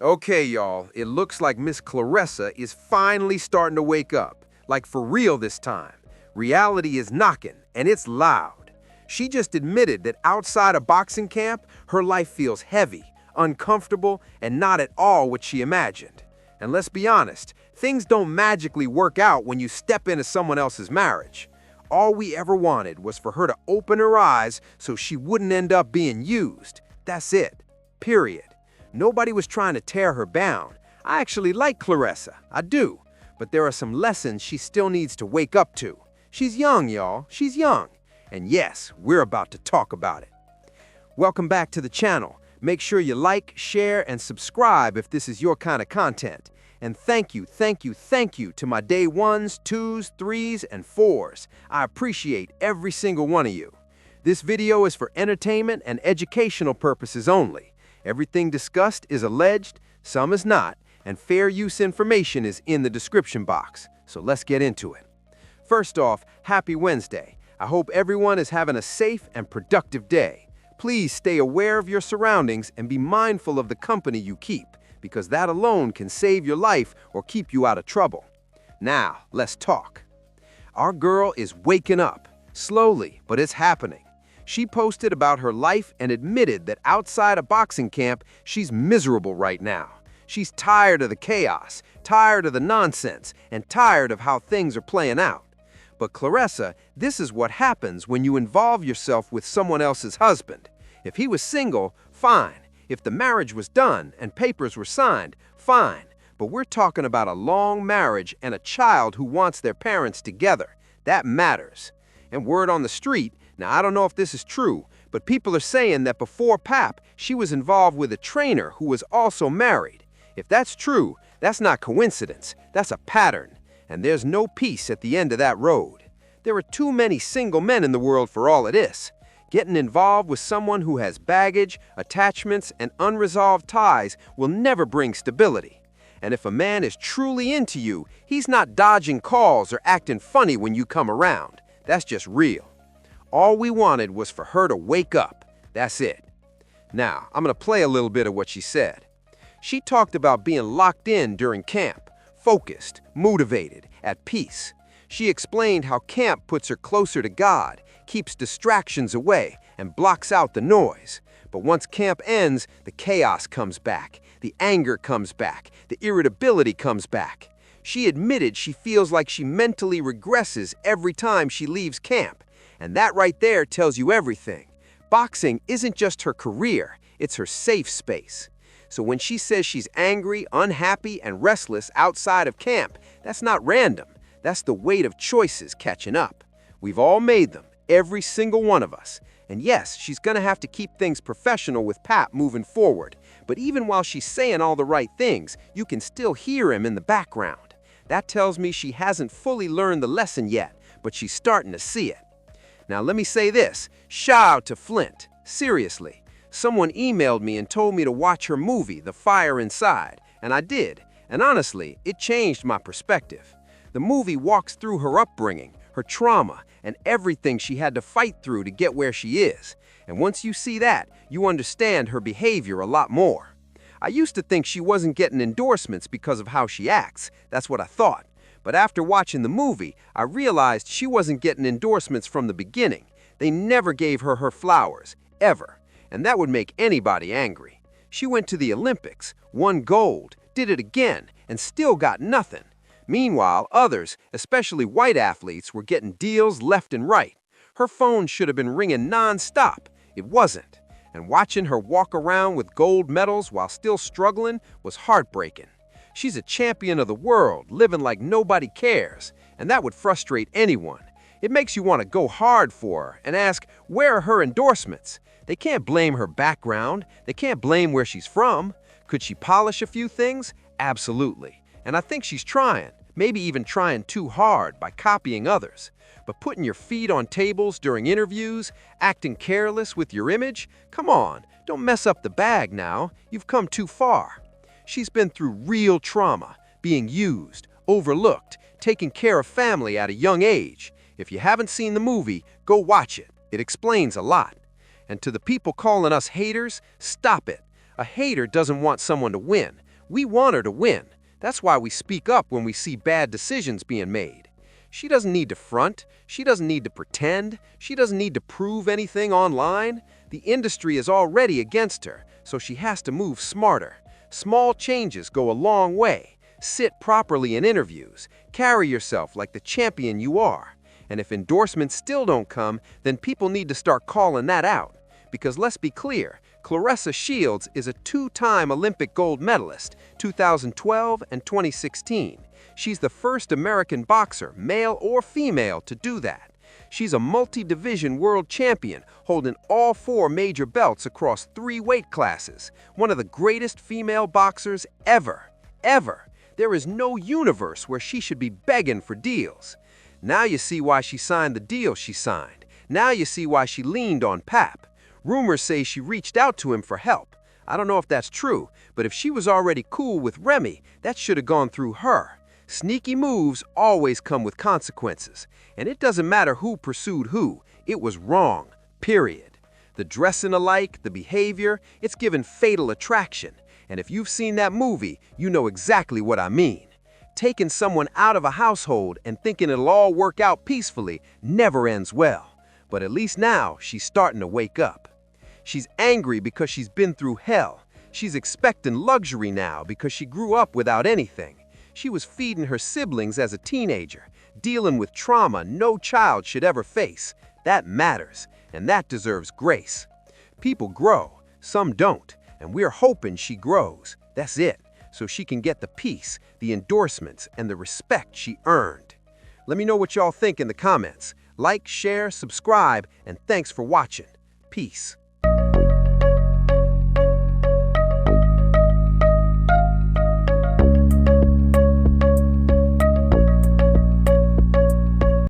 Okay, y'all, it looks like Miss Claressa is finally starting to wake up. Like for real this time. Reality is knocking, and it's loud. She just admitted that outside of boxing camp, her life feels heavy, uncomfortable, and not at all what she imagined. And let's be honest, things don't magically work out when you step into someone else's marriage. All we ever wanted was for her to open her eyes so she wouldn't end up being used. That's it. Period. Nobody was trying to tear her down. I actually like Claressa, I do. But there are some lessons she still needs to wake up to. She's young, y'all. She's young. And yes, we're about to talk about it. Welcome back to the channel. Make sure you like, share, and subscribe if this is your kind of content. And thank you to my day ones, twos, threes, and fours. I appreciate every single one of you. This video is for entertainment and educational purposes only. Everything discussed is alleged, some is not, and fair use information is in the description box. So let's get into it. First off, happy Wednesday. I hope everyone is having a safe and productive day. Please stay aware of your surroundings and be mindful of the company you keep, because that alone can save your life or keep you out of trouble. Now, let's talk. Our girl is waking up. Slowly, but it's happening. She posted about her life and admitted that outside of boxing camp, she's miserable right now. She's tired of the chaos, tired of the nonsense, and tired of how things are playing out. But Claressa, this is what happens when you involve yourself with someone else's husband. If he was single, fine. If the marriage was done and papers were signed, fine. But we're talking about a long marriage and a child who wants their parents together. That matters. And word on the street, now I don't know if this is true, but people are saying that before Pap, she was involved with a trainer who was also married. If that's true, that's not coincidence, that's a pattern. And there's no peace at the end of that road. There are too many single men in the world for all of this. Getting involved with someone who has baggage, attachments, and unresolved ties will never bring stability. And if a man is truly into you, he's not dodging calls or acting funny when you come around. That's just real. All we wanted was for her to wake up. That's it. Now, I'm going to play a little bit of what she said. She talked about being locked in during camp, focused, motivated, at peace. She explained how camp puts her closer to God, keeps distractions away, and blocks out the noise. But once camp ends, the chaos comes back, the anger comes back, the irritability comes back. She admitted she feels like she mentally regresses every time she leaves camp. And that right there tells you everything. Boxing isn't just her career, it's her safe space. So when she says she's angry, unhappy, and restless outside of camp, that's not random. That's the weight of choices catching up. We've all made them, every single one of us. And yes, she's gonna have to keep things professional with Pap moving forward. But even while she's saying all the right things, you can still hear him in the background. That tells me she hasn't fully learned the lesson yet, but she's starting to see it. Now let me say this, shout out to Flint. Seriously, someone emailed me and told me to watch her movie, The Fire Inside, and I did. And honestly, it changed my perspective. The movie walks through her upbringing, her trauma, and everything she had to fight through to get where she is. And once you see that, you understand her behavior a lot more. I used to think she wasn't getting endorsements because of how she acts. That's what I thought. But after watching the movie, I realized she wasn't getting endorsements from the beginning. They never gave her her flowers, ever. And that would make anybody angry. She went to the Olympics, won gold, did it again, and still got nothing. Meanwhile, others, especially white athletes, were getting deals left and right. Her phone should have been ringing non-stop. It wasn't. And watching her walk around with gold medals while still struggling was heartbreaking. She's a champion of the world, living like nobody cares, and that would frustrate anyone. It makes you want to go hard for her and ask, where are her endorsements? They can't blame her background. They can't blame where she's from. Could she polish a few things? Absolutely. And I think she's trying, maybe even trying too hard by copying others. But putting your feet on tables during interviews, acting careless with your image? Come on, don't mess up the bag now. You've come too far. She's been through real trauma, being used, overlooked, taking care of family at a young age. If you haven't seen the movie, go watch it. It explains a lot. And to the people calling us haters, stop it. A hater doesn't want someone to win. We want her to win. That's why we speak up when we see bad decisions being made. She doesn't need to front. She doesn't need to pretend. She doesn't need to prove anything online. The industry is already against her, so she has to move smarter. Small changes go a long way. Sit properly in interviews. Carry yourself like the champion you are. And if endorsements still don't come, then people need to start calling that out. Because let's be clear, Claressa Shields is a two-time Olympic gold medalist, 2012 and 2016. She's the first American boxer, male or female, to do that. She's a multi-division world champion, holding all 4 major belts across 3 weight classes. One of the greatest female boxers ever. There is no universe where she should be begging for deals. Now you see why she signed the deal she signed. Now you see why she leaned on Pap. Rumors say she reached out to him for help. I don't know if that's true, but if she was already cool with Remy, that should have gone through her. Sneaky moves always come with consequences, and it doesn't matter who pursued who. It was wrong, period. The dressing alike, the behavior, it's given Fatal Attraction. And if you've seen that movie, you know exactly what I mean. Taking someone out of a household and thinking it'll all work out peacefully never ends well. But at least now, she's starting to wake up. She's angry because she's been through hell. She's expecting luxury now because she grew up without anything. She was feeding her siblings as a teenager, dealing with trauma no child should ever face. That matters, and that deserves grace. People grow, some don't, and we're hoping she grows. That's it, so she can get the peace, the endorsements, and the respect she earned. Let me know what y'all think in the comments. Like, share, subscribe, and thanks for watching. Peace.